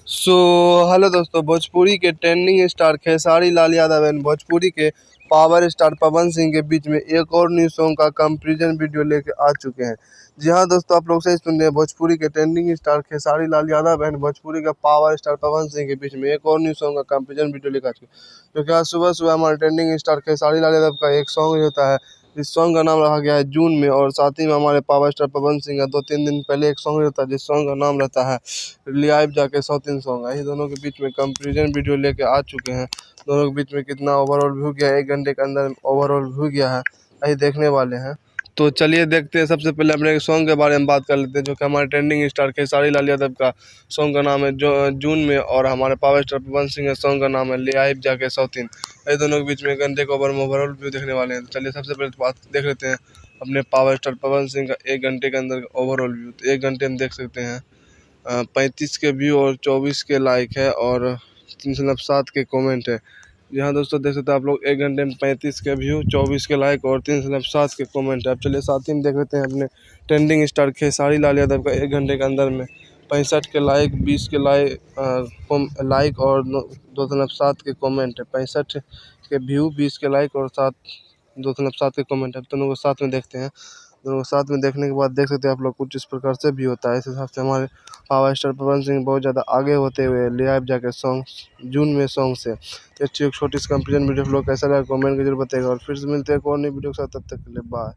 So hello दोस्तों, भोजपुरी के trending star Khesari Lal Yadav and Bhojpuri के पावर स्टार पवन सिंह के बीच में एक और न्यू सॉन्ग का कंपैरिजन वीडियो लेके आ चुके हैं। जी हाँ दोस्तों, आप लोग सही सुन रहे हैं। भोजपुरी के trending star Khesari Lal Yadav and Bhojpuri का पावर स्टार पवन सिंह के बीच में एक और न्यू सॉन्ग का कंपैरिजन वीडियो लेकर आ चुके हैं। क्योंकि आज सुबह सुबह हमारे ट्रेंडिंग स्टार खेसारी लाल यादव का एक सॉन्ग होता है, इस सॉन्ग का नाम रखा गया है जून में। और साथ ही में हमारे पावर स्टार पवन सिंह का 2-3 दिन पहले एक सॉन्ग रहता है, जिस सॉन्ग का नाम रहता है लियाइब जाके सौतीन सॉन्ग। यही दोनों के बीच में कंपैरिजन वीडियो लेके आ चुके हैं। दोनों के बीच में कितना ओवरऑल व्यू गया है, 1 घंटे के अंदर ओवरऑल व्यू गया है, यही देखने वाले हैं। तो चलिए देखते हैं। सबसे पहले अपने एक सॉन्ग के बारे में बात कर लेते हैं, जो कि हमारे ट्रेंडिंग स्टार खेसारी लाल यादव का सॉन्ग का नाम है जो जून में, और हमारे पावर स्टार पवन सिंह के सॉन्ग का नाम है लियाइब जाके सौतीन। ये दोनों के बीच में 1 घंटे का ओवरऑल व्यू देखने वाले हैं। तो चलिए सबसे पहले बात देख लेते हैं अपने पावर स्टार पवन सिंह का 1 घंटे के अंदर ओवरऑल व्यू। तो 1 घंटे में देख सकते हैं 35 के व्यू और 24 के लाइक है और 307 के कमेंट है। यहाँ दोस्तों देख सकते हैं आप लोग, 1 घंटे में 35 के व्यू, 24 के लाइक और 307 के कमेंट है। अब चलिए साथ ही में देख लेते हैं अपने ट्रेंडिंग स्टार खेसारी लाल यादव का 1 घंटे के अंदर में 65 के लाइक, 20 के लाइक और 207 के कमेंट है। 65 के व्यू, 20 के लाइक और 207 के कमेंट है। दोनों को साथ में देखते हैं। दोनों को साथ में देखने के बाद देख सकते हैं आप लोग, कुछ इस प्रकार से भी होता है। इस हिसाब से हमारे पावर स्टार पवन सिंह बहुत ज़्यादा आगे होते हुए लियाइब जाके सॉन्ग जून में सॉन्ग से। एक छोटी सी कंपेरिजन वीडियो आप लोग कैसा लगा कमेंट के जरूर बताइएगा। और फिर से मिलते हैं एक और नई वीडियो के साथ, तब तक के लिए बाय।